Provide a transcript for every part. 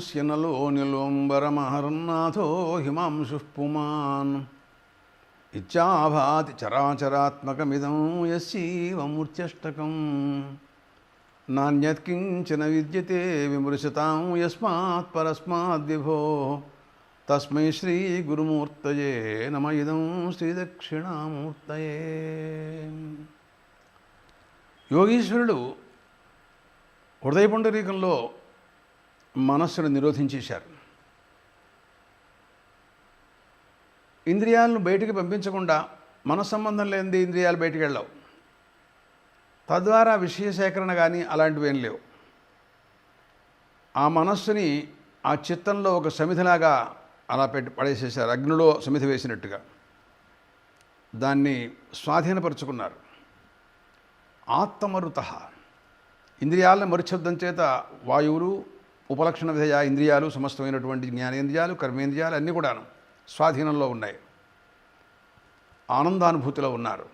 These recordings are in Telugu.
స్యనలో నిలోంబరమహర్నాథో హిమాంశుః పుమాన్ ఇచ్చాభాతి చరాచరాత్మకమిదం యస్యైవమూర్త్యష్టకం నాన్యత్కించన విద్యతే విమృశతాం యస్మాత్ పరస్మాద్విభో తస్మై శ్రీ గురుమూర్తయే నమ ఇదం శ్రీదక్షిణామూర్తయే. యోగీశ్వరుడు హృదయ పుండరీకంలో మనస్సును నిరోధించేశారు. ఇంద్రియాలను బయటికి పంపించకుండా మనస్సంబంధం లేనిది ఇంద్రియాలు బయటికి వెళ్ళవు. తద్వారా విషయ సేకరణ కానీ అలాంటివి ఏం లేవు. ఆ మనస్సుని ఆ చిత్తంలో ఒక సమిధిలాగా అలా పడేసేశారు, అగ్నిలో సమిధి వేసినట్టుగా దాన్ని స్వాధీనపరుచుకున్నారు. ఆత్మరుత ఇంద్రియాలను మరుశబ్దం చేత వాయువులు, ఉపలక్షణ విధేయ ఇంద్రియాలు, సమస్తమైనటువంటి జ్ఞానేంద్రియాలు, కర్మేంద్రియాలు అన్నీ కూడాను స్వాధీనంలో ఉన్నాయి. ఆనందానుభూతిలో ఉన్నారు.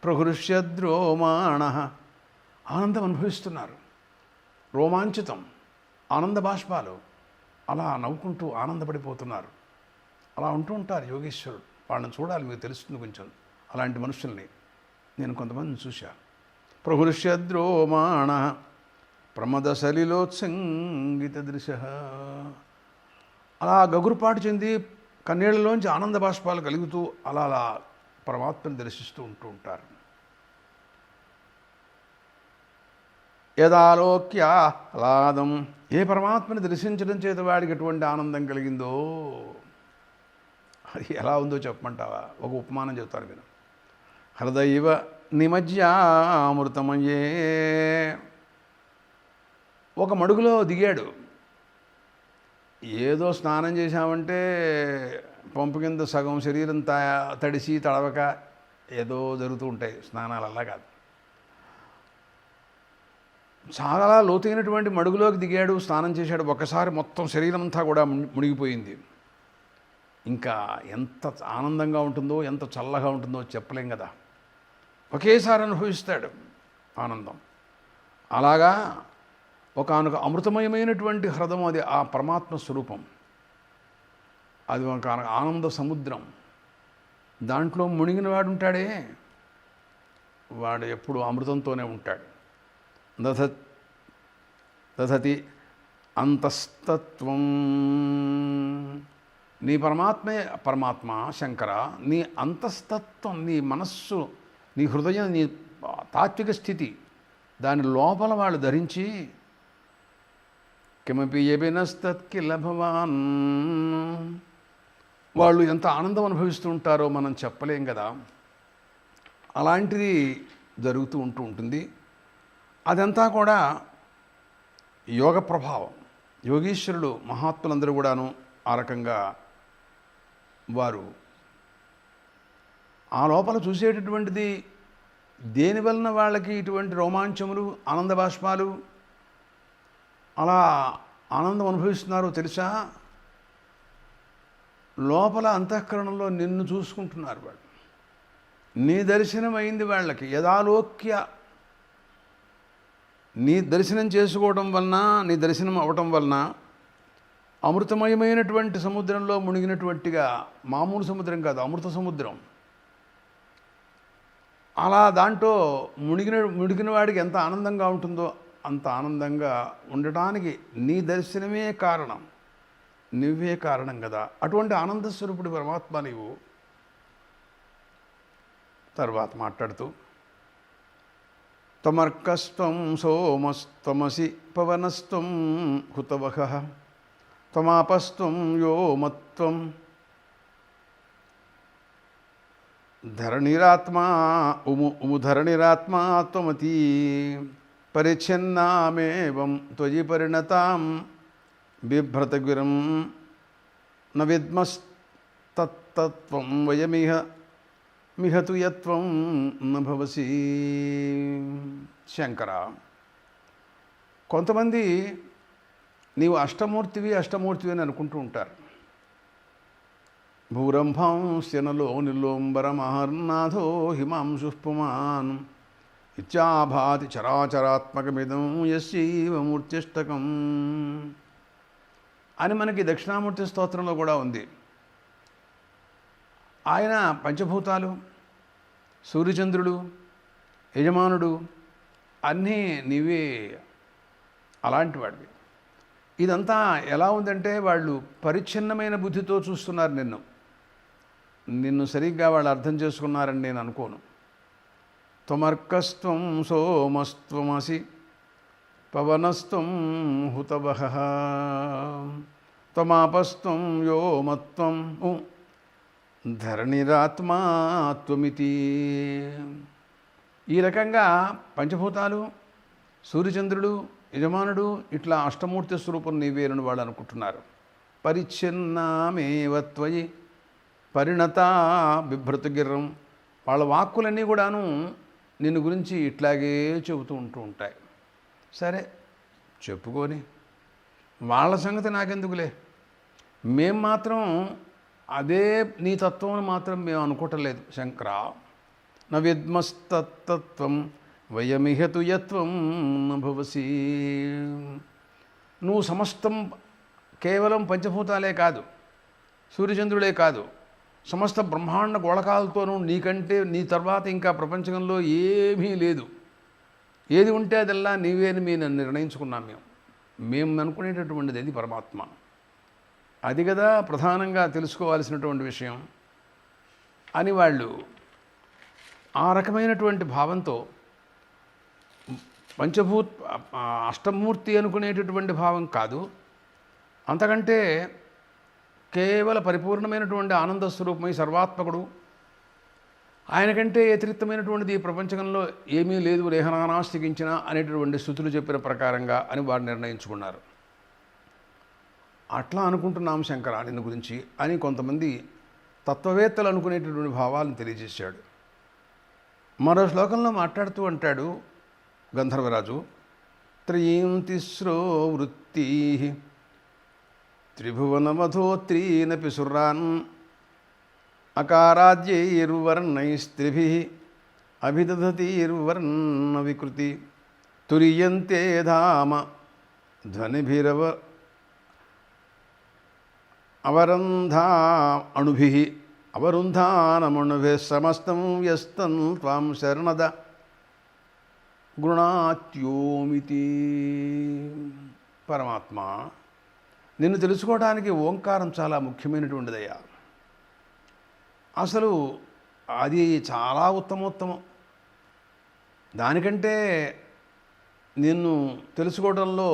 ప్రహృష్యద్రోమాణ ఆనందం అనుభవిస్తున్నారు. రోమాంచితం, ఆనంద బాష్పాలు అలా నవ్వుకుంటూ ఆనందపడిపోతున్నారు. అలా ఉంటూ ఉంటారు యోగేశ్వరుడు. వాళ్ళని చూడాలి, మీకు తెలుస్తుంది కొంచెం. అలాంటి మనుషుల్ని నేను కొంతమందిని చూశాను. ప్రహృష్యద్రోమాణ ప్రమదసలిలోత్సంగిత దృశ అలా గగురుపాటు చెంది కన్నీళ్లలోంచి ఆనంద బాష్పాలు కలుగుతూ అలా అలా పరమాత్మను దర్శిస్తూ ఉంటూ ఉంటారు. యదాలోక్యాహ్లాదం ఏ పరమాత్మని దర్శించడం చేత వాడికి ఎటువంటి ఆనందం కలిగిందో అది ఎలా ఉందో చెప్పమంటావా? ఒక ఉపమానం చెప్తారు మీరు. హృదయవ నిమజ్యామృతమయ్యే ఒక మడుగులో దిగాడు. ఏదో స్నానం చేశామంటే పంపు కింద సగం శరీరం తడిసి తడవక ఏదో జరుగుతూ ఉంటాయి స్నానాలు. అలా కాదు, చాలా లోతైనటువంటి మడుగులోకి దిగాడు, స్నానం చేశాడు. ఒకసారి మొత్తం శరీరం అంతా కూడా మునిగిపోయింది. ఇంకా ఎంత ఆనందంగా ఉంటుందో, ఎంత చల్లగా ఉంటుందో చెప్పలేం కదా. ఒకేసారి అనుభవిస్తాడు ఆనందం. అలాగా ఒకానొక అమృతమయమైనటువంటి హృదయం, అది ఆ పరమాత్మ స్వరూపం. అది ఒక ఆనంద సముద్రం. దాంట్లో మునిగిన వాడు ఉంటాడే, వాడు ఎప్పుడు అమృతంతోనే ఉంటాడు. దధతి అంతస్తత్వం. నీ పరమాత్మే పరమాత్మ శంకర, నీ అంతస్తత్వం, నీ మనస్సు, నీ హృదయం, నీ తాత్విక స్థితి, దాని లోపల వాళ్ళు ధరించి కిమపి యభినస్తత్కిల భవాన్, వాళ్ళు ఎంత ఆనందం అనుభవిస్తూ ఉంటారో మనం చెప్పలేం కదా. అలాంటిది జరుగుతూ ఉంటుంది. అదంతా కూడా యోగ ప్రభావం. యోగీశ్వరుడు మహాత్ములందరూ కూడాను ఆ రకంగా వారు ఆ లోపల చూసేటటువంటిది దేనివలన వాళ్ళకి ఇటువంటి రోమాంచములు, ఆనంద బాష్పాలు అలా ఆనందం అనుభవిస్తున్నారో తెలుసా? లోపల అంతఃకరణంలో నిన్ను చూసుకుంటున్నారు వాళ్ళు. నీ దర్శనం అయింది వాళ్ళకి. యదాలోక్య, నీ దర్శనం చేసుకోవడం వలన, నీ దర్శనం అవటం వలన అమృతమయమైనటువంటి సముద్రంలో మునిగినటువంటిగా, మామూలు సముద్రం కాదు, అమృత సముద్రం. అలా దాంట్లో మునిగిన వాడికి ఎంత ఆనందంగా ఉంటుందో అంత ఆనందంగా ఉండటానికి నీ దర్శనమే కారణం, నువ్వే కారణం కదా. అటువంటి ఆనంద స్వరూపుడు పరమాత్మ నీవు. తర్వాత మాట్లాడుతూ త్వమర్కస్త్వం సోమస్త్వమసి పవనస్త్వం హుతవహః త్వమాపస్త్వం వ్యోమత్వం ధరణిరాత్మా ఉముధరణిరాత్మా త్వమతి పరిచ్ఛిన్నామేవం త్వయి పరిణతాం బిభ్రతగిరం న విద్మస్తత్వం వయమిహ మిహతు యత్వం న భవసి. శంకర, కొంతమంది నీవు అష్టమూర్తివి అని అనుకుంటూ ఉంటారు. భూరంభంస్యనలో నిలోంబరమహర్నాథో హిమాంశుః పుమాన్ ఇత్యాభాతి చరాచరాత్మకమిదం యస్యైవ మూర్త్యష్టకం. అని మనకి దక్షిణామూర్తి స్తోత్రంలో కూడా ఉంది. ఆయన పంచభూతాలు, సూర్యచంద్రుడు, యజమానుడు అన్నీ నీవే అలాంటి వాడివి. ఇదంతా ఎలా ఉందంటే వాళ్ళు పరిచ్ఛిన్నమైన బుద్ధితో చూస్తున్నారు నిన్ను సరిగ్గా వాళ్ళు అర్థం చేసుకున్నారని నేను అనుకోను. త్వమర్కస్త్వం సోమస్త్వమసి పవనస్త్వం హుతవహః త్వమాపస్త్వం వ్యోమత్వం ధరణిరాత్మా త్వమితి. ఈ రకంగా పంచభూతాలు, సూర్యచంద్రుడు, యజమానుడు ఇట్లా అష్టమూర్తి స్వరూపం నీవేనని వాళ్ళు అనుకుంటున్నారు. పరిచ్ఛిన్నామేవ త్వయి పరిణత బిభ్రతుగిర్రం. వాళ్ళ వాక్కులన్నీ కూడాను నిన్ను గురించి ఇట్లాగే చెబుతూ ఉంటాయి. సరే చెప్పుకొని వాళ్ళ సంగతి నాకెందుకులే, మేం మాత్రం అదే నీ తత్వం మాత్రం మేము అనుకోవటం లేదు శంకర. న విద్మస్తత్వం వయమిహతు యత్వం భవసి. నువ్వు సమస్తం కేవలం పంచభూతాలే కాదు, సూర్యచంద్రుడే కాదు, సమస్త బ్రహ్మాండ గోళకాలతోనూ నీకంటే నీ తర్వాత ఇంకా ప్రపంచంలో ఏమీ లేదు. ఏది ఉంటే అదల్లా నీవే అని మేము నిర్ణయించుకున్నాం. మేము అనుకునేటటువంటిది అది పరమాత్మ. అది కదా ప్రధానంగా తెలుసుకోవాల్సినటువంటి విషయం అని వాళ్ళు ఆ రకమైనటువంటి భావంతో అష్టమూర్తి అనుకునేటటువంటి భావం కాదు, అంతకంటే కేవల పరిపూర్ణమైనటువంటి ఆనంద స్వరూపమై సర్వాత్మకుడు, ఆయనకంటే వ్యతిరిక్తమైనటువంటిది ఈ ప్రపంచంలో ఏమీ లేదు, రేహనానాస్తికించిన అనేటటువంటి స్థుతులు చెప్పిన ప్రకారంగా అని వారు నిర్ణయించుకున్నారు. అట్లా అనుకుంటున్నాం శంకర నిన్ను గురించి అని కొంతమంది తత్వవేత్తలు అనుకునేటటువంటి భావాలను తెలియజేశాడు. మరో శ్లోకంలో మాట్లాడుతూ అంటాడు గంధర్వరాజు, త్రయీం తిస్రో వృత్తి త్రిభువనమధోత్రీనపి సురాన్ అకారాద్యైర్వర్ణైస్త్రిభిః అభిదధతీర్వర్ణ వికృతి తురీయంతే ధామ ధ్వనిభిరవ అవరుంధా అణుభిః అవరుంధానమణుభిః సమస్తం వ్యస్తం త్వాం శరణద గృణాత్యోమితి. పరమాత్మ, నిన్ను తెలుసుకోవడానికి ఓంకారం చాలా ముఖ్యమైనటువంటిదయ్యా. అసలు అది చాలా ఉత్తమోత్తమం. దానికంటే నిన్ను తెలుసుకోవడంలో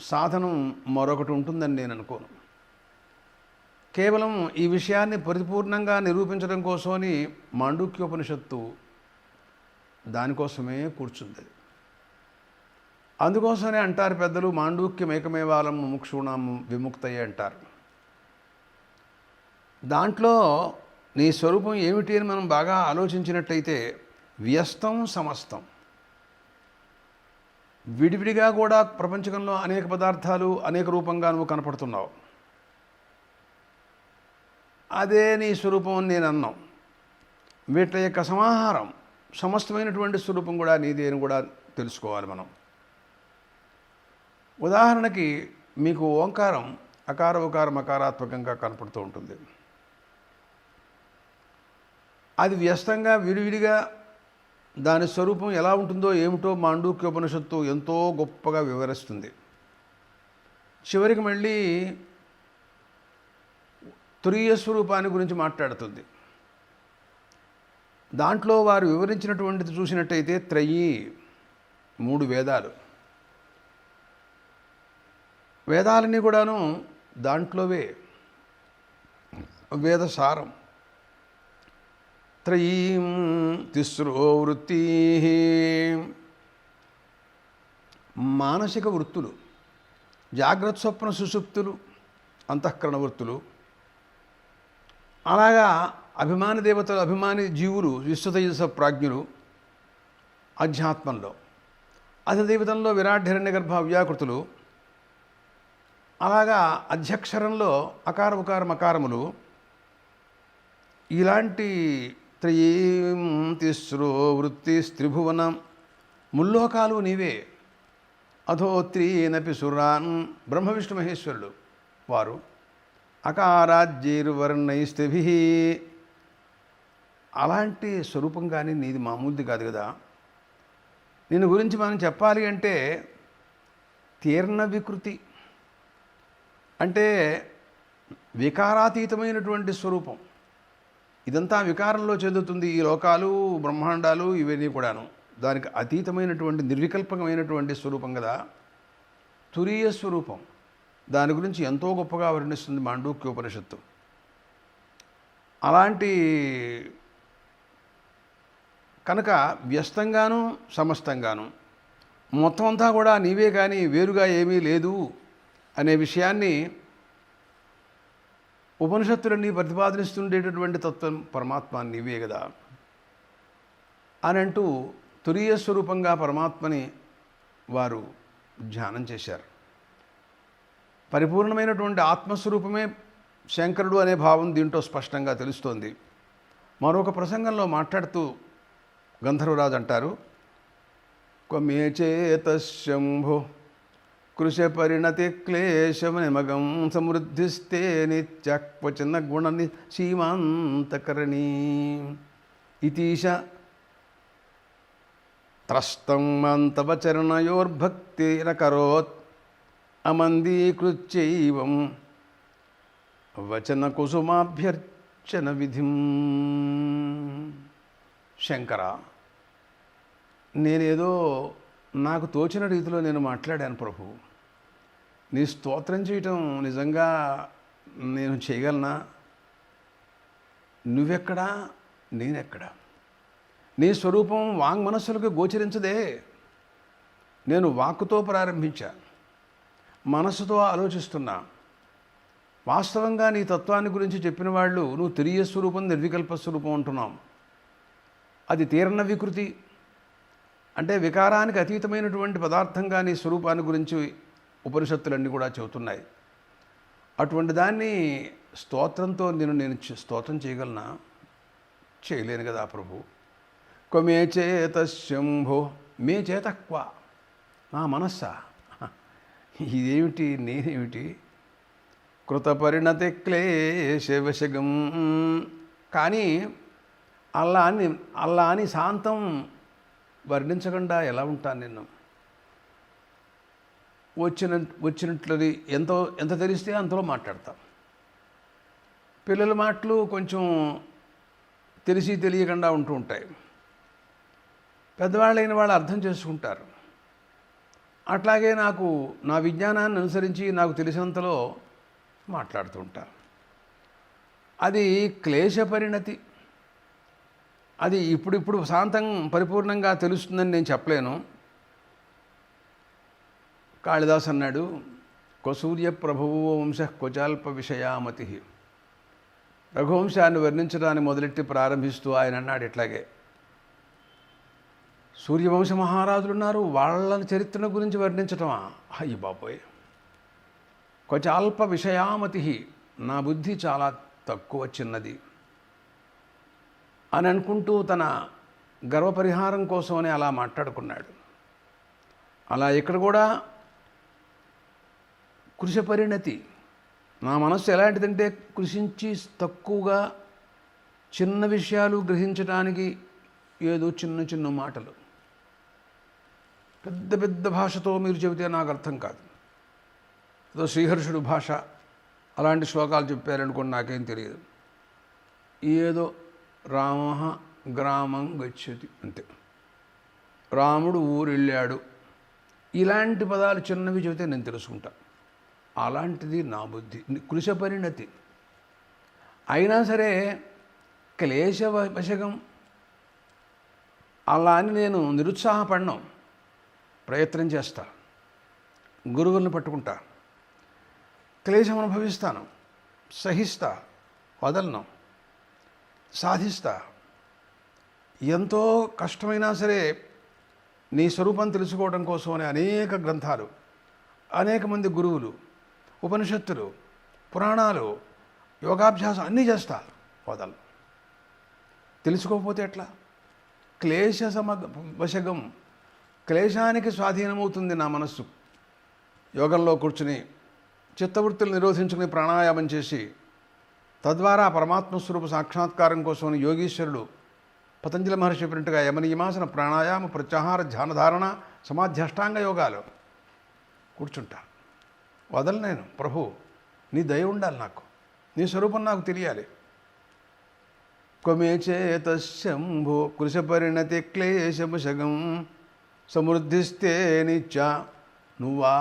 సాధనం మరొకటి ఉంటుందని నేను అనుకోను. కేవలం ఈ విషయాన్ని పరిపూర్ణంగా నిరూపించడం కోసమని మాండూక్యోపనిషత్తు దానికోసమే కూర్చుంది. అందుకోసమే అంటారు పెద్దలు, మాండూక్యమేకమేవాలం ముముక్షూణాం విముక్తయే అంటారు. దాంట్లో నీ స్వరూపం ఏమిటి అని మనం బాగా ఆలోచించినట్టయితే వ్యస్తం సమస్తం, విడివిడిగా కూడా ప్రపంచంలో అనేక పదార్థాలు అనేక రూపంగా నువ్వు కనపడుతున్నావు. అదే నీ స్వరూపం అని నేను అన్నాం. వీటి యొక్క సమాహారం సమస్తమైనటువంటి స్వరూపం కూడా నీదే అని కూడా తెలుసుకోవాలి మనం. ఉదాహరణకి మీకు ఓంకారం అకార ఉకారం అకారాత్మకంగా కనపడుతూ ఉంటుంది. అది వ్యస్తంగా విడివిడిగా దాని స్వరూపం ఎలా ఉంటుందో ఏమిటో మాండూక్యోపనిషత్తు ఎంతో గొప్పగా వివరిస్తుంది. చివరికి మళ్ళీ తురీయ స్వరూపాన్ని గురించి మాట్లాడుతుంది. దాంట్లో వారు వివరించినటువంటిది చూసినట్టయితే త్రయీ, 3 వేదాలు, వేదాలన్నీ కూడాను దాంట్లోవే వేదసారం. త్రయీం తిస్రో వృత్తి, మానసిక వృత్తులు, జాగ్రత్త స్వప్న సుషుప్తులు, అంతఃకరణ వృత్తులు, అలాగా అభిమాని దేవతలు, అభిమాని జీవులు, విశ్వతేజస ప్రాజ్ఞులు అధ్యాత్మంలో, అధిదేవతంలో విరాఢ్యరణ్యగర్భ వ్యాకృతులు, అలాగా అధ్యక్షరంలో అకార ఉకార మకారములు, ఇలాంటి త్రయీం తిస్రో వృత్తి త్రిభువనం, ముల్లోకాలు నీవే. అధోత్రీనపి సురాన్, బ్రహ్మ విష్ణు మహేశ్వరుడు వారు అకారాజ్యైర్వర్ణైస్తభిః. అలాంటి స్వరూపం కానీ నీది మామూలుది కాదు కదా. నిన్ను గురించి మనం చెప్పాలి అంటే తీర్ణ వికృతి అంటే వికారాతీతమైనటువంటి స్వరూపం. ఇదంతా వికారంలో చెందుతుంది. ఈ లోకాలు బ్రహ్మాండాలు ఇవన్నీ కూడాను దానికి అతీతమైనటువంటి నిర్వికల్పమైనటువంటి స్వరూపం కదా తురీయ స్వరూపం. దాని గురించి ఎంతో గొప్పగా వర్ణిస్తుంది మాండూక్యోపనిషత్తు. అలాంటి కనుక వ్యస్తంగాను సమస్తంగాను మొత్తం అంతా కూడా నీవే కానీ వేరుగా ఏమీ లేదు అనే విషయాన్ని ఉపనిషత్తులన్నీ ప్రతిపాదనిస్తుండేటటువంటి తత్వం పరమాత్మ నీవే కదా అని అంటూ తురీయ స్వరూపంగా పరమాత్మని వారు ధ్యానం చేశారు. పరిపూర్ణమైనటువంటి ఆత్మస్వరూపమే శంకరుడు అనే భావం దీంట్లో స్పష్టంగా తెలుస్తోంది. మరొక ప్రసంగంలో మాట్లాడుతూ గంధర్వరాజు అంటారు, క్వమే చేతశంభో కృష పరిణతి క్లేశమనిమగం సమృద్ధిస్తే నిత్యక్వచన గుణని సీమాంతకరణీ ఇతీశ త్రస్తం మంతవచరణయోర్భక్తిరకరోత్ అమందీకృత్యైవం వచన కుసుమాభ్యర్చన విధిం. శంకర, నేనేదో నాకు తోచిన రీతిలో నేను మాట్లాడాను ప్రభు. నీ స్తోత్రం చేయటం నిజంగా నేను చేయగలనా? నువ్వెక్కడా నేనెక్కడా? నీ స్వరూపం వాంగ్మనస్సులకు గోచరించదే. నేను వాక్కుతో ప్రారంభించా, మనస్సుతో ఆలోచిస్తున్నా. వాస్తవంగా నీ తత్వాన్ని గురించి చెప్పిన వాళ్ళు నువ్వు తురీయ స్వరూపం నిర్వికల్ప స్వరూపం అంటున్నాం. అది తీర్ణ వికృతి అంటే వికారానికి అతీతమైనటువంటి పదార్థంగా నీ స్వరూపాన్ని గురించి ఉపనిషత్తులన్నీ కూడా చెబుతున్నాయి. అటువంటి దాన్ని స్తోత్రంతో నేను స్తోత్రం చేయగలనా? చేయలేను కదా ప్రభు. క్వమే చేత శంభో, మే చేత క్వ, నా మనస్సా ఇదేమిటి, నేనేమిటి? కృత పరిణతి క్లేశవశగం. కానీ అల్లా అని శాంతం వర్ణించకుండా ఎలా ఉంటాను నేను? వచ్చినట్లది ఎంత తెలిస్తే అంతలో మాట్లాడతాం. పిల్లల మాటలు కొంచెం తెలిసి తెలియకుండా ఉంటూ ఉంటాయి. పెద్దవాళ్ళైన వాళ్ళు అర్థం చేసుకుంటారు. అట్లాగే నాకు నా విజ్ఞానాన్ని అనుసరించి నాకు తెలిసినంతలో మాట్లాడుతూ ఉంటాను. అది క్లేశ పరిణతి. అది ఇప్పుడు శాంతం పరిపూర్ణంగా తెలుస్తుందని నేను చెప్పలేను. కాళిదాస్ అన్నాడు, క్వసూర్య ప్రభువు వంశ క్వచాల్ప విషయామతి. రఘువంశాన్ని వర్ణించడాన్ని మొదలెట్టి ప్రారంభిస్తూ ఆయన అన్నాడు ఇట్లాగే, సూర్యవంశ మహారాజులు ఉన్నారు, వాళ్ళ చరిత్రను గురించి వర్ణించటమా? అయ్యి బాబోయ్. క్వచాల్ప విషయామతి, నా బుద్ధి చాలా తక్కువ చిన్నది అని అనుకుంటూ తన గర్వపరిహారం కోసమని అలా మాట్లాడుకున్నాడు. అలా ఇక్కడ కూడా కృష పరిణతి. నా మనస్సు ఎలాంటిదంటే కృషించి తక్కువగా చిన్న విషయాలు గ్రహించడానికి ఏదో చిన్న చిన్న మాటలు, పెద్ద పెద్ద భాషతో మీరు చెబితే నాకు అర్థం కాదు. ఏదో శ్రీహర్షుడు భాష అలాంటి శ్లోకాలు చెప్పారనుకోండి, నాకేం తెలియదు. ఏదో రామ గ్రామం గచ్చతి అంతే, రాముడు ఊరు వెళ్ళాడు, ఇలాంటి పదాలు చిన్నవి చెబితే నేను తెలుసుకుంటా. అలాంటిది నా బుద్ధి, కృష పరిణతి. అయినా సరే క్లేశవశకం అలా అని నేను నిరుత్సాహపడను, ప్రయత్నం చేస్తా, గురువులను పట్టుకుంటా, క్లేశం అనుభవిస్తాను, సహిస్తా, వదలను, సాధిస్తా. ఎంతో కష్టమైనా సరే నీ స్వరూపం తెలుసుకోవడం కోసమని అనేక గ్రంథాలు, అనేక మంది గురువులు, ఉపనిషత్తులు, పురాణాలు, యోగాభ్యాసం అన్నీ చేస్తా, వదలను. తెలుసుకోకపోతే ఎట్లా? క్లేశ వశగం, క్లేశానికి స్వాధీనమవుతుంది నా మనస్సు. యోగంలో కూర్చుని చిత్తవృత్తులు నిరోధించుకుని ప్రాణాయామం చేసి తద్వారా పరమాత్మ స్వరూప సాక్షాత్కారం కోసం యోగీశ్వరుడు పతంజలి మహర్షి చెప్పినట్టుగా యమనియమాసన ప్రాణాయామ ప్రత్యాహార ధ్యానధారణ సమాధ్యష్టాంగ యోగాలు కూర్చుంటా. వదలనేను ప్రభు, నీ దయ ఉండాలి, నాకు నీ స్వరూపం నాకు తెలియాలి. క్వమే చేతశంభో కృషపరిణతి క్లేశముషగం సమృద్ధిస్తే నిత్య. నువ్వా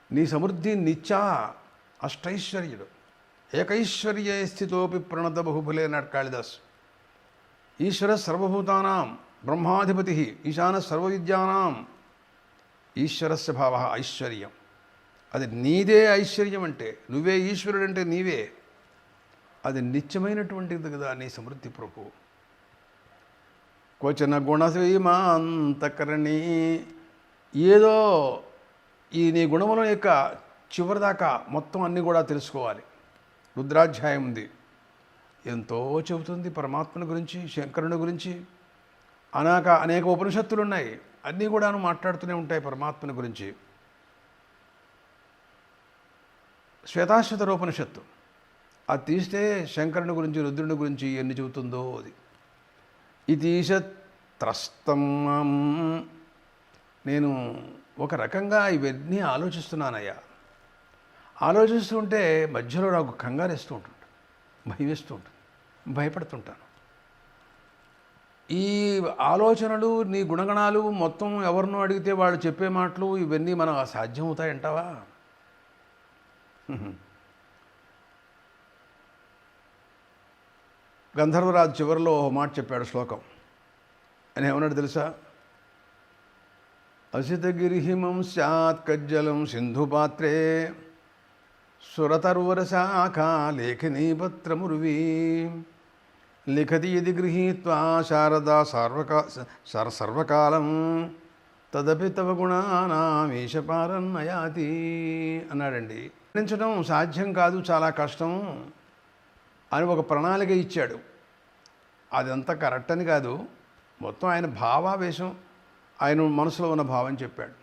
నీ సమృద్ధి నిత్యా అష్టైశ్వర్యుడు. ఏకైశ్వర్యే స్థితోపి ప్రణత బహుఫలే అన్నాడు కాళిదాస్. ఈశ్వర సర్వభూతానాం బ్రహ్మాధిపతి ఈశాన సర్వవిద్యానాం ఈశ్వరస్య భావ ఐశ్వర్యం. అది నీదే ఐశ్వర్యం అంటే, నువ్వే ఈశ్వరుడు అంటే నీవే. అది నిత్యమైనటువంటిది కదా నీ సమృద్ధి ప్రభు. క్వచన గుణసీమాంతకరణి. ఏదో ఈ నీ గుణముల యొక్క చివరిదాకా మొత్తం అన్నీ కూడా తెలుసుకోవాలి. రుద్రాధ్యాయం ఉంది, ఎంతో చెబుతుంది పరమాత్మని గురించి, శంకరుని గురించి. అనేక ఉపనిషత్తులు ఉన్నాయి, అన్నీ కూడాను మాట్లాడుతూనే ఉంటాయి పరమాత్మని గురించి. శ్వేతాశ్వతరోపనిషత్తు అది తీస్తే శంకరుని గురించి, రుద్రుని గురించి ఎన్ని చెబుతుందో అది. ఇతీశత్రస్తం. నేను ఒక రకంగా ఇవన్నీ ఆలోచిస్తున్నానయ్యా. ఆలోచిస్తుంటే మధ్యలో నాకు కంగారేస్తూ ఉంటుంది, భయం వేస్తూ ఉంటుంది, భయపడుతుంటాను. ఈ ఆలోచనలు, నీ గుణగణాలు మొత్తం ఎవరినో అడిగితే వాళ్ళు చెప్పే మాటలు ఇవన్నీ మనకు సాధ్యమవుతాయంటావా? గంధర్వరాజు చివరిలో ఓ మాట చెప్పాడు శ్లోకం. అని ఏమన్నాడు తెలుసా? అసితగిరిహిమం స్యాత్ కజ్జలం సింధుపాత్రే సురతర్వరశాఖా లేఖనీ పత్రముర్వీ లిఖతి యది గృహీత్వా శారదా సర్వకాలం తదపి తవ గుణానామీశపారన్నయాతి అన్నాడండి. వర్ణించడం సాధ్యం కాదు, చాలా కష్టం అని ఒక ప్రణాళిక ఇచ్చాడు. అదంతా కరెక్ట్ అని కాదు, మొత్తం ఆయన భావావేశం, ఆయన మనసులో ఉన్న భావం చెప్పాడు.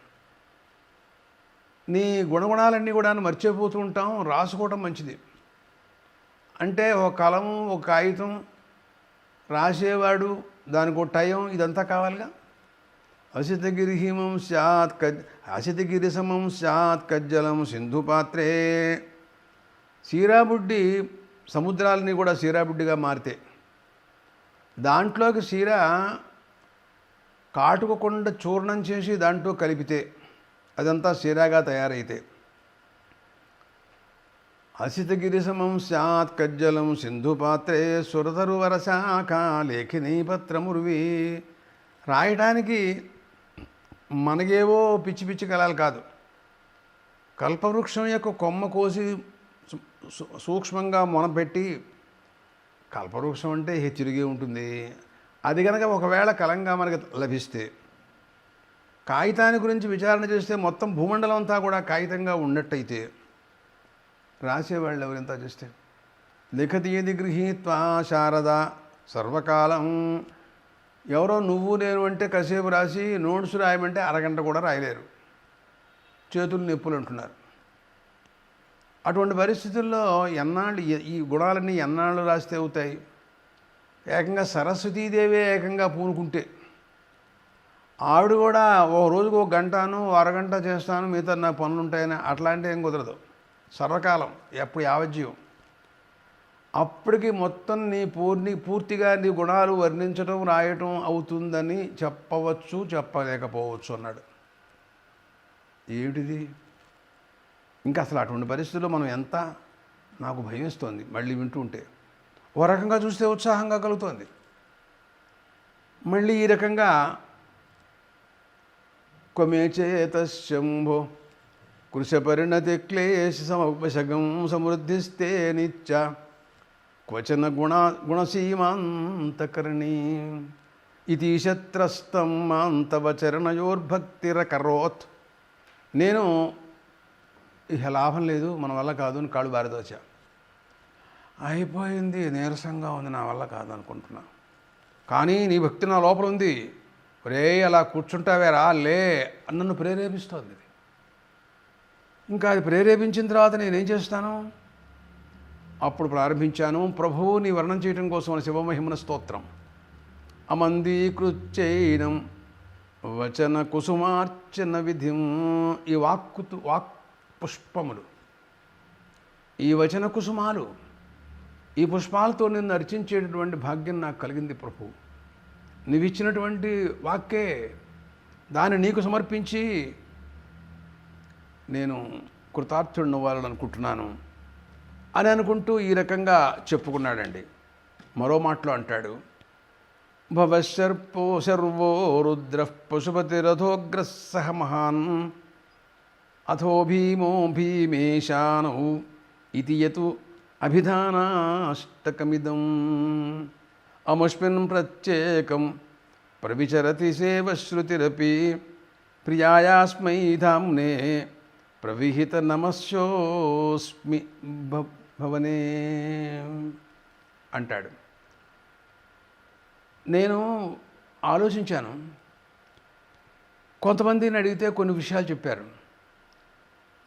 నీ గుణగుణాలన్నీ కూడా మర్చిపోతూ ఉంటాం, రాసుకోవటం మంచిది. అంటే ఒక కలం, ఒక కాగితం, రాసేవాడు, దానికి ఒక టైం, ఇదంతా కావాలిగా. అసితగిరి సమం స్యాత్ కజ్జలం సింధుపాత్రే. సీరాబుడ్డి సముద్రాలని కూడా సీరాబుడ్డిగా మారితే, దాంట్లోకి సీరా కాటుకకుండా చూర్ణం చేసి దాంట్లో కలిపితే అదంతా సీరాగా తయారైతే, అసితగిరి సమం స్యాత్ కజ్జలం సింధుపాత్రే సురతరువరశాఖ లేఖినీ పత్రముర్వి. రాయటానికి మనకేవో పిచ్చి పిచ్చి కళలు కాదు, కల్పవృక్షం యొక్క కొమ్మ కోసి సూక్ష్మంగా మొనపెట్టి, కల్పవృక్షం అంటే హెచ్చరిగే ఉంటుంది, అది కనుక ఒకవేళ కలంగా మనకు లభిస్తే, కాగితాన్ని గురించి విచారణ చేస్తే మొత్తం భూమండలం అంతా కూడా కాగితంగా ఉన్నట్టయితే, రాసేవాళ్ళు ఎవరింత చేస్తే, లిఖతి యది గృహీత్వా శారదా సర్వకాలం. ఎవరో నువ్వు నేను అంటే కాసేపు రాసి నోట్స్ రాయమంటే అరగంట కూడా రాయలేరు, చేతులు నొప్పులు అంటున్నారు. అటువంటి పరిస్థితుల్లో ఎన్నాళ్ళు ఈ గుణాలన్నీ ఎన్నాళ్ళు రాస్తే అవుతాయి? ఏకంగా సరస్వతీదేవే ఏకంగా పూనుకుంటే, ఆవిడ కూడా ఓ రోజుకు ఒక గంటను అరగంట చేస్తాను, మిగతా నా పనులు ఉంటాయని అట్లాంటి ఏం కుదరదు. సర్వకాలం, ఎప్పుడు యావజ్జీవం. అప్పటికి మొత్తం పూర్తిగా నీ గుణాలు వర్ణించడం, రాయటం అవుతుందని చెప్పవచ్చు, చెప్పలేకపోవచ్చు అన్నాడు. ఏమిటిది? ఇంకా అసలు అటువంటి పరిస్థితుల్లో మనం ఎంత, నాకు భయం వేస్తోంది మళ్ళీ వింటూ ఉంటే. ఓ రకంగా చూస్తే ఉత్సాహంగా కలుగుతోంది, మళ్ళీ ఈ రకంగా క్వమే చేతశంభో కృషపరిణతి క్లేశ సమవశగం సమృద్ధిస్తే నిత్య క్వచన గుణసీమాంతకరణి ఇతీశత్రస్తం మాంతవ చరణయోర్భక్తిరకరోత్. నేను ఇక లాభం లేదు, మన వల్ల కాదు అని కాళ్ళు బారదోచా. అయిపోయింది, నీరసంగా ఉంది, నా వల్ల కాదు అనుకుంటున్నా. కానీ నీ భక్తి నా లోపల ఉంది. ఒరే అలా కూర్చుంటావేరా, లే నన్ను ప్రేరేపిస్తోంది. ఇంకా అది ప్రేరేపించిన తర్వాత నేనేం చేస్తాను? అప్పుడు ప్రారంభించాను, ప్రభువు నీ వర్ణం చేయడం కోసం శివమహిమన స్తోత్రం. అమందీకృత్యైనం వచన కుసుమార్చన విధిం. ఈ వాక్ పుష్పములు, ఈ వచన కుసుమాలు, ఈ పుష్పాలతో నిన్ను అర్చించేటటువంటి భాగ్యం నాకు కలిగింది ప్రభు. నీవిచ్చినటువంటి వాక్కే, దాన్ని నీకు సమర్పించి నేను కృతార్థుడిని అవ్వాలని అనుకుంటున్నాను అని అనుకుంటూ ఈ రకంగా చెప్పుకున్నాడండి. మరో మాటలో అంటాడు, భవశర్పో శర్వో రుద్ర పశుపతిరథోగ్ర సహ మహాన్ అథో భీమో భీమేశానౌ ఇతి యతు అభిధానాష్టకమిదం అముష్మిన్ ప్రత్యేకం ప్రవిచరతి సేవశ్రుతిరపి ప్రియాయాస్మై ధామ్నే ప్రవిహిత నమస్యోస్మి భవనే అంటాడు. నేను ఆలోచించాను. కొంతమందిని అడిగితే కొన్ని విషయాలు చెప్పారు.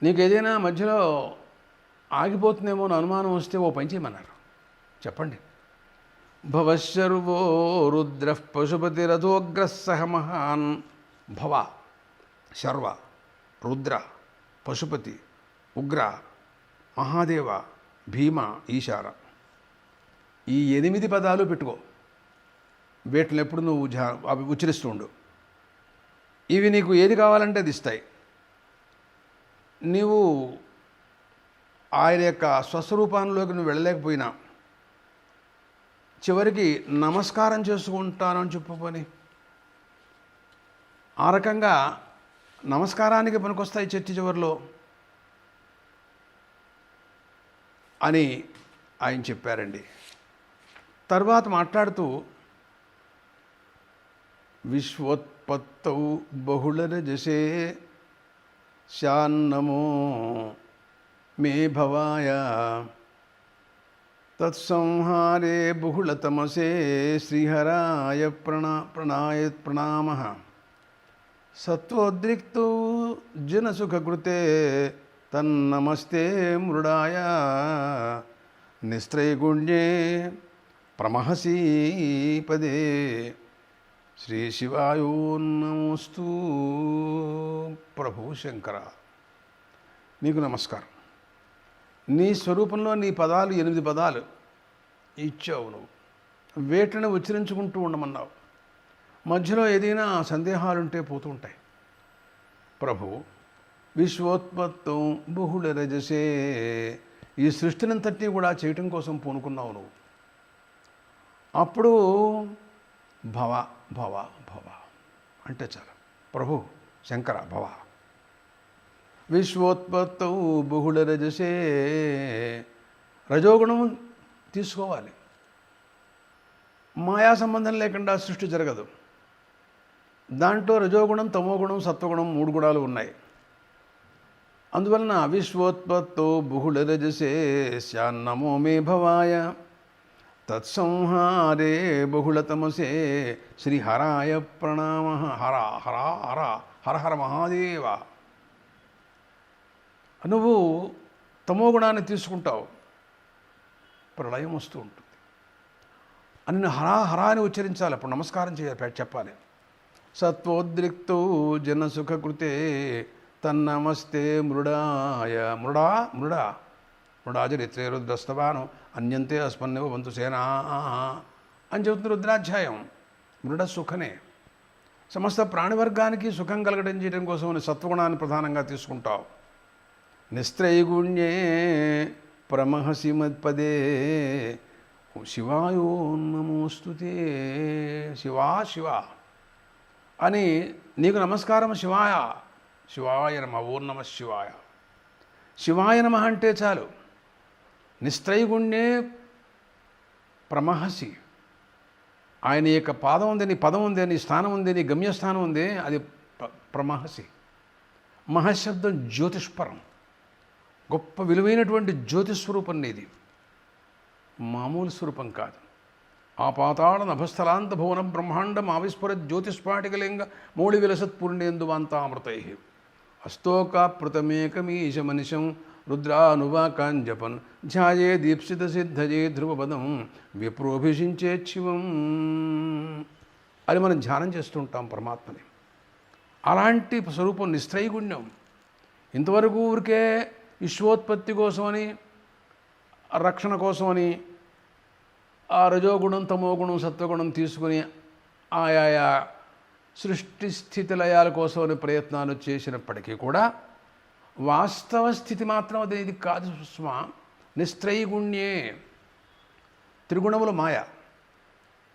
నీకు ఏదైనా మధ్యలో ఆగిపోతుందేమో అని అనుమానం వస్తే ఓ పని చేయమన్నారు. చెప్పండి. భవశర్వో రుద్ర పశుపతిరథోగ్ర సహ మహాన్. భవ, శర్వ, రుద్ర, పశుపతి, ఉగ్ర, మహాదేవ, భీమ, ఈశార, ఈ 8 పదాలు పెట్టుకో. వీటిని ఎప్పుడు నువ్వు అవి ఉచ్చరిస్తూ ఉండు. ఇవి నీకు ఏది కావాలంటే అది ఇస్తాయి. నీవు ఆయన యొక్క స్వస్వరూపాల్లోకి నువ్వు వెళ్ళలేకపోయినా చివరికి నమస్కారం చేసుకుంటానని చెప్పుకొని ఆ రకంగా నమస్కారానికి పనికొస్తాయి చర్చి చివరిలో అని ఆయన చెప్పారండి. తర్వాత మాట్లాడుతూ విశ్వోత్పత్తౌ బహుళరజసే శాన్నమో మే భవాయ తత్సంహారే బహుళతమసే శ్రీహరాయ ప్రణామః సత్వోద్రిక్తౌ జనసుఖకృతే తన్నమస్తే మృడాయ నిస్త్రైగుణ్యే ప్రమహసీ పదే శ్రీ శివాయో నమోస్తు. ప్రభు శంకర, నీకు నమస్కారం. నీ స్వరూపంలో నీ పదాలు 8 పదాలు ఇచ్చావు. నువ్వు వేటిని ఉచ్చరించుకుంటూ ఉండమన్నావు. మధ్యలో ఏదైనా సందేహాలుంటే పోతూ ఉంటాయి. ప్రభు విశ్వోత్పత్తం బహుళ రజసే, ఈ సృష్టినంతటినీ కూడా చేయటం కోసం పూనుకున్నావు నువ్వు. అప్పుడు భవ భవ భవ అంటే చాలు. ప్రభు శంకర భవ. విశ్వోత్పత్తౌ బహుళ రజసే, రజోగుణం తీసుకోవాలి. మాయా సంబంధం లేకుండా సృష్టి జరగదు. దాంట్లో రజోగుణం, తమోగుణం, సత్వగుణం 3 గుణాలు ఉన్నాయి. అందువలన విశ్వోత్పత్తో బహుళ రజసే స్యాన్నమో మే భవాయ తత్సంహారే బహుళతమసే శ్రీహరాయ ప్రణామః. హర హర హర హర హర మహాదేవ. నువ్వు తమోగుణాన్ని తీసుకుంటావు, ప్రళయం వస్తూ ఉంటుంది. అని హరా హరా అని ఉచ్చరించాలి. అప్పుడు నమస్కారం చేయాలి, చెప్పాలి. సత్వోద్రిక్తో జనసుఖకృతే తన్నమస్తే మృడాయ. మృడా మృడా మృడాచరిత్రే రుద్రస్తవాను అన్యంతే అస్మన్నివ వంతు సేనా అని చెబుతుంది రుద్రాధ్యాయం. మృడ సుఖనే. సమస్త ప్రాణివర్గానికి సుఖం కలగడం చేయడం కోసం సత్వగుణాన్ని ప్రధానంగా తీసుకుంటావు. నిస్త్రైగుణ్యే ప్రమహసి మత్పదే శివాయో నమోస్తుతే. శివా శివ అని నీకు నమస్కారం. శివాయ శివాయ నమ. ఓం నమ శివాయ. శివాయ నమ అంటే చాలు. నిస్త్రైగుణ్యే ప్రమహసి, ఆయన యొక్క పాదం ఉంది, నీ పదం ఉంది, నీ స్థానం ఉంది, నీ గమ్యస్థానం ఉంది, అది ప్రమహసి. మహశబ్దం జ్యోతిష్పరం, గొప్ప విలువైనటువంటి జ్యోతిస్వరూపం నీది. మామూలు స్వరూపం కాదు. ఆ పాతాళ నభస్థలాంత భువనం బ్రహ్మాండం ఆవిస్ఫుర జ్యోతిస్ఫాటికలింగ మౌళి విలసత్పూర్ణేందు వాంతామృతై. అస్తోకాపృతమేకమీశమనిశం రుద్రానువాకాంజపన్ ధ్యాయే దీప్సిత సిద్ధజే ధ్రువపదం విప్రోభిషించేచ్చివం అని మనం ధ్యానం చేస్తుంటాం పరమాత్మని. అలాంటి స్వరూపం నిస్త్రైగుణ్యం. ఇంతవరకు ఊరికే విశ్వోత్పత్తి కోసమని, రక్షణ కోసమని ఆ రజోగుణం, తమోగుణం, సత్వగుణం తీసుకుని ఆయా సృష్టి స్థితి లయాల కోసమని ప్రయత్నాలు చేసినప్పటికీ కూడా వాస్తవ స్థితి మాత్రం అది ఇది కాదు సుష్మా. నిస్త్రైగుణ్యే. త్రిగుణములు మాయ.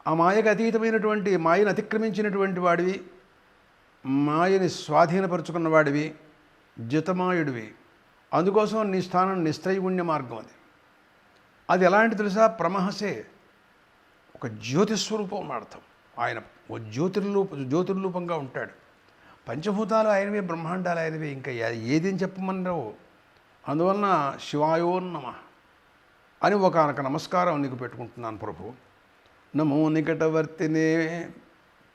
ఆ మాయకు అతీతమైనటువంటి, మాయను అతిక్రమించినటువంటి వాడివి, మాయని స్వాధీనపరుచుకున్న వాడివి, జితమాయుడివి. అందుకోసం నీ స్థానం నిస్త్రైగుణ్య మార్గం. అది ఎలాంటి తెలుసా? ప్రమహసే. ఒక జ్యోతిస్వరూపం అర్థం. ఆయన ఓ జ్యోతిర్రూపంగా ఉంటాడు. పంచభూతాలు ఆయనవే, బ్రహ్మాండాలు ఆయనవే. ఇంకా ఏది అని చెప్పమన్నావు? అందువలన శివాయోన్నమ అని ఒకనొక నమస్కారం నీకు పెట్టుకుంటున్నాను ప్రభు. నమో నికటవర్తినే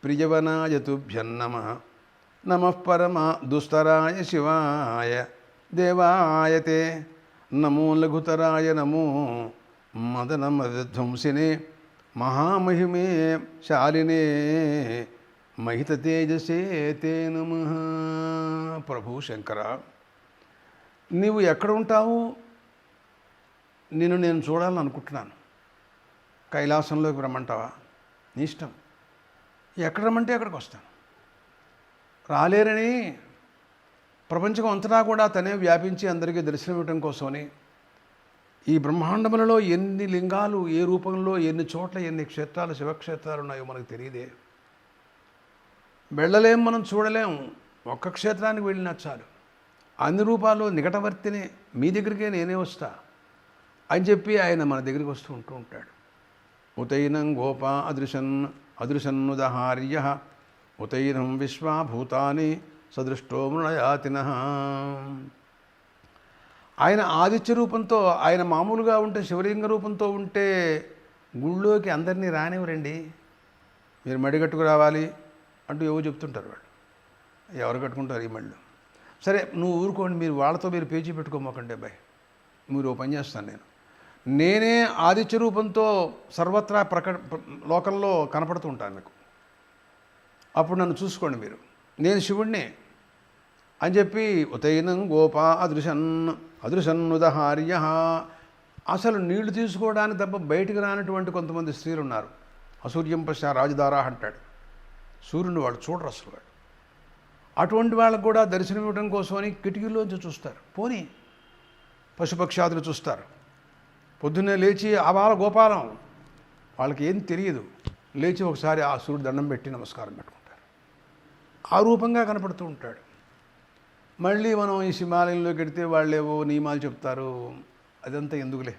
ప్రియవనాయ తుభ్యన్నమ నమః పరమ దుస్తరాయ శివాయ దేవాయతే నమో లఘుతరాయ నమో మదనమధ్వంసినే మహామహిమే శాలినే మహిత తేజసే తే నమః. ప్రభు శంకర, నీవు ఎక్కడ ఉంటావు? నిన్ను నేను చూడాలని అనుకుంటున్నాను. కైలాసంలోకి రమ్మంటావా? నీ ఇష్టం. ఎక్కడ రమ్మంటే అక్కడికి వస్తాను. రాలేరని ప్రపంచం అంతటా కూడా తనే వ్యాపించి అందరికీ దర్శనం ఇవ్వడం కోసమని ఈ బ్రహ్మాండములలో ఎన్ని లింగాలు, ఏ రూపంలో, ఎన్ని చోట్ల, ఎన్ని క్షేత్రాలు, శివక్షేత్రాలు ఉన్నాయో మనకు తెలియదే. వెళ్ళలేం, మనం చూడలేం. ఒక్క క్షేత్రానికి వెళ్ళినా చాలు. అన్ని రూపాల్లో నికటవర్తిని, మీ దగ్గరికే నేనే వస్తా అని చెప్పి ఆయన మన దగ్గరికి వస్తూ ఉంటాడు. ఉతైనం గోపా అదృశన్నుదహార్య ఉతైనం విశ్వాభూతాని సదృష్టో మృణయాతినః. ఆయన ఆదిత్య రూపంతో, ఆయన మామూలుగా ఉంటే, శివలింగ రూపంతో ఉంటే గుళ్ళోకి అందరినీ రానివ్వరండి. మీరు మడి కట్టుకు రావాలి అంటూ ఏవో చెప్తుంటారు వాళ్ళు. ఎవరు కట్టుకుంటారు ఈ మళ్ళు? సరే నువ్వు ఊరుకోండి, మీరు వాళ్ళతో మీరు పేచీ పెట్టుకోమోకండి అబ్బాయి. మీరు ఓ పని చేస్తాను, నేనే ఆదిత్య రూపంతో సర్వత్రా లోకంలో కనపడుతూ ఉంటాను మీకు. అప్పుడు నన్ను చూసుకోండి మీరు, నేను శివుణ్ణి అని చెప్పి ఉతైనం గోపా అదృశన్నుదహార్య. అసలు నీళ్లు తీసుకోవడానికి తప్ప బయటికి రానటువంటి కొంతమంది స్త్రీలు ఉన్నారు. అసూర్యం పశ్చా రాజధారా అంటాడు. సూర్యుని వాళ్ళు చూడరు అసలు. వాళ్ళు అటువంటి వాళ్ళకు కూడా దర్శనం ఇవ్వడం కోసమని కిటికీలోంచి చూస్తారు. పోనీ పశుపక్షాదులు చూస్తారు. పొద్దున్నే లేచి ఆబాల గోపాలం, వాళ్ళకి ఏం తెలియదు, లేచి ఒకసారి ఆ సూర్యుడు దండం పెట్టి నమస్కారం పెట్టుకుంటారు. ఆ రూపంగా కనపడుతూ ఉంటాడు. మళ్ళీ మనం ఈ హిమాలయంలోకి వెడితే వాళ్ళేవో నియమాలు చెప్తారు. అదంతా ఎందుకులే,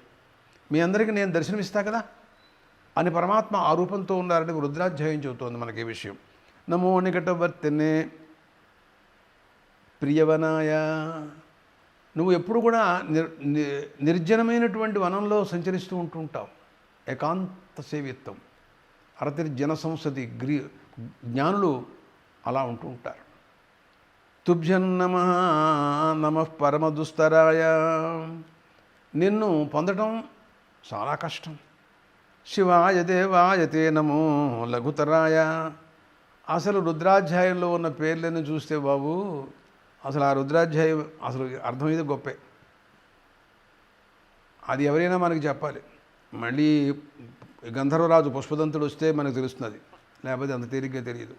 మీ అందరికీ నేను దర్శనమిస్తా కదా అని పరమాత్మ ఆ రూపంతో ఉన్నారని రుద్రాధ్యాయం చెబుతోంది మనకి ఈ విషయం. నమో నికటవర్తినే ప్రియవనాయ. నువ్వు ఎప్పుడు కూడా నిర్జనమైనటువంటి వనంలో సంచరిస్తూ ఉంటుంటావు. ఏకాంత సేవిత్వం. అరతిర్జన సంసతి జ్ఞానులు అలా ఉంటూ ఉంటారు. తుభ్యన్నమః నమః పరమదుస్తరాయ. నిన్ను పొందడం చాలా కష్టం. శివాయ దేవాయ తే నమో లఘుతరాయ. అసలు రుద్రాధ్యాయంలో ఉన్న పేర్లను చూస్తే బాబు, అసలు ఆ రుద్రాధ్యాయం అసలు అర్థమైంది గొప్పే. అది ఎవరైనా మనకి చెప్పాలి. మళ్ళీ గంధర్వరాజు పుష్పదంతుడు వస్తే మనకు తెలుస్తున్నది, లేకపోతే అంత తేలిగ్గా తెలియదు.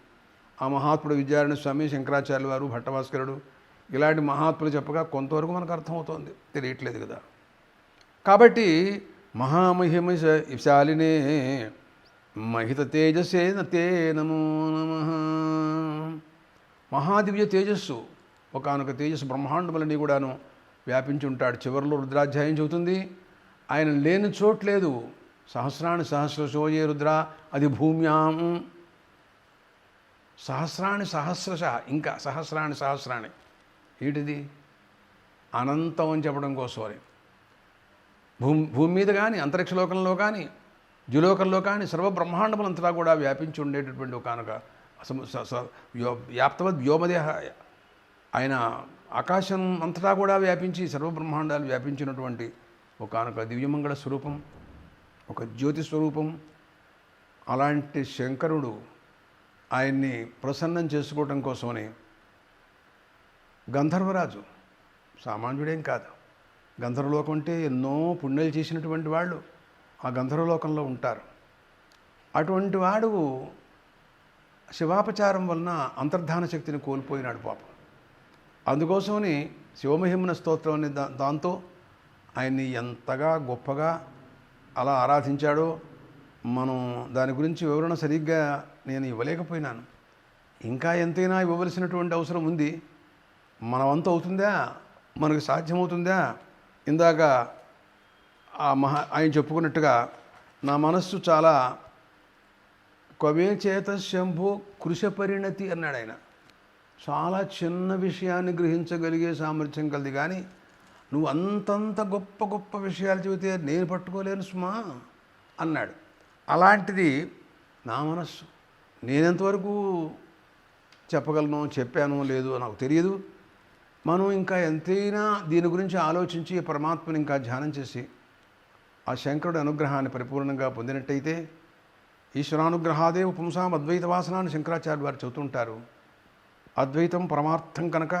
ఆ మహాత్ముడు విద్యారణ్య స్వామి, శంకరాచార్యుల వారు, భట్టభాస్కరుడు ఇలాంటి మహాత్ములు చెప్పగా కొంతవరకు మనకు అర్థమవుతోంది, తెలియట్లేదు కదా. కాబట్టి మహామహిమ శాలినే మహిత తేజసే తే నమో నమః. మహాదివ్య తేజస్సు, ఒకనొక తేజస్సు బ్రహ్మాండములని కూడాను వ్యాపించి ఉంటాడు. చివరిలో రుద్రాధ్యాయం చెబుతుంది, ఆయన లేని చోట్లేదు. సహస్రాణి సహస్రశోయే రుద్ర అది భూమ్యాం. సహస్రాణి సహస్రశ, ఇంకా సహస్రాణి ఏంటిది? అనంతం అని చెప్పడం కోసమని. భూమి మీద కానీ, అంతరిక్షలోకంలో కానీ, ద్యులోకంలో కానీ సర్వబ్రహ్మాండములంతటా కూడా వ్యాపించి ఉండేటటువంటి ఒకనొక యాప్తవద్ వ్యోమదేహ ఆయన ఆకాశం అంతటా కూడా వ్యాపించి సర్వబ్రహ్మాండాలు వ్యాపించినటువంటి ఒకానొక దివ్యమంగళ స్వరూపం, ఒక జ్యోతి స్వరూపం. అలాంటి శంకరుడు ఆయన్ని ప్రసన్నం చేసుకోవటం కోసమని గంధర్వరాజు సామాన్యుడేం కాదు. గంధర్వలోకం అంటే ఎన్నో పుణ్యాలు చేసినటువంటి వాళ్ళు ఆ గంధర్వలోకంలో ఉంటారు. అటువంటి వాడు శివాపచారం వలన అంతర్ధాన శక్తిని కోల్పోయినాడు పాపం. అందుకోసమని శివమహిమన స్తోత్రం అనే దాంతో ఆయన్ని ఎంతగా గొప్పగా అలా ఆరాధించాడో మనం దాని గురించి వివరణ సరిగ్గా నేను ఇవ్వలేకపోయినాను. ఇంకా ఎంతైనా ఇవ్వవలసినటువంటి అవసరం ఉంది. మన వంతు అవుతుందా, మనకు సాధ్యమవుతుందా? ఇందాక ఆయన చెప్పుకున్నట్టుగా నా మనస్సు చాలా కవే చేత శంభో కృష పరిణతి అన్నాడు ఆయన. చాలా చిన్న విషయాన్ని గ్రహించగలిగే సామర్థ్యం కలిది, కానీ నువ్వు అంతంత గొప్ప గొప్ప విషయాలు చెబితే నేను పట్టుకోలేను సుమా అన్నాడు. అలాంటిది నా మనస్సు. నేనెంతవరకు చెప్పగలను, చెప్పాను లేదో నాకు తెలియదు. మనం ఇంకా ఎంతైనా దీని గురించి ఆలోచించి పరమాత్మని ఇంకా ధ్యానం చేసి ఆ శంకరుడి అనుగ్రహాన్ని పరిపూర్ణంగా పొందినట్టయితే ఈశ్వరానుగ్రహాదే పుంసాం అద్వైత వాసనాన్ని శంకరాచార్య వారు చెబుతుంటారు. అద్వైతం పరమార్థం కనుక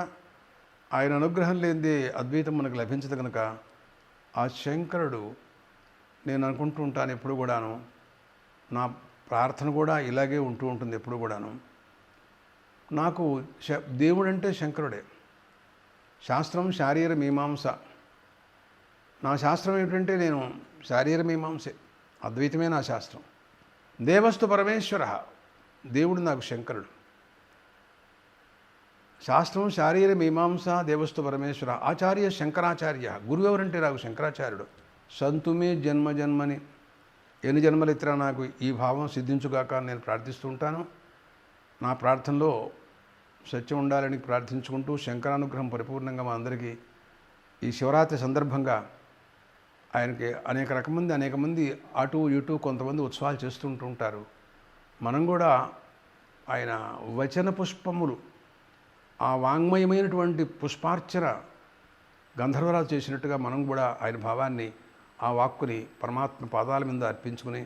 ఆయన అనుగ్రహం లేనిదే అద్వైతం మనకు లభించదు కనుక ఆ శంకరుడు నేను అనుకుంటూ ఉంటాను ఎప్పుడు కూడాను. నా ప్రార్థన కూడా ఇలాగే ఉంటూ ఉంటుంది ఎప్పుడు కూడాను. నాకు దేవుడంటే శంకరుడే. శాస్త్రం శారీర మీమాంస. నా శాస్త్రం ఏమిటంటే నేను శారీర మీమాంసే, అద్వైతమే నా శాస్త్రం. దేవస్తు పరమేశ్వర, దేవుడు నాకు శంకరుడు. శాస్త్రం శారీర మీమాంస దేవస్తు పరమేశ్వర. ఆచార్య శంకరాచార్య. గురువు ఎవరంటే నాకు శంకరాచార్యుడు. సంతుమే జన్మ జన్మని, ఎన్ని జన్మలెత్తినా నాకు ఈ భావం సిద్ధించుగాక నేను ప్రార్థిస్తూ ఉంటాను. నా ప్రార్థనలో సత్యం ఉండాలని ప్రార్థించుకుంటూ శంకరానుగ్రహం పరిపూర్ణంగా మా అందరికీ ఈ శివరాత్రి సందర్భంగా ఆయనకి అనేక మంది అటు ఇటు కొంతమంది ఉత్సవాలు చేస్తుంటూ ఉంటారు. మనం కూడా ఆయన వచన పుష్పములు, ఆ వాంగ్మయమైనటువంటి పుష్పార్చన గంధర్వరాజు చేసినట్టుగా మనం కూడా ఆయన భావాన్ని, ఆ వాక్కుని పరమాత్మ పాదాల మీద అర్పించుకుని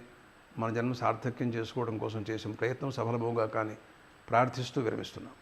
మన జన్మ సార్థక్యం చేసుకోవడం కోసం చేసిన ప్రయత్నం సఫలమవుగా కానీ ప్రార్థిస్తూ విరమిస్తున్నాం.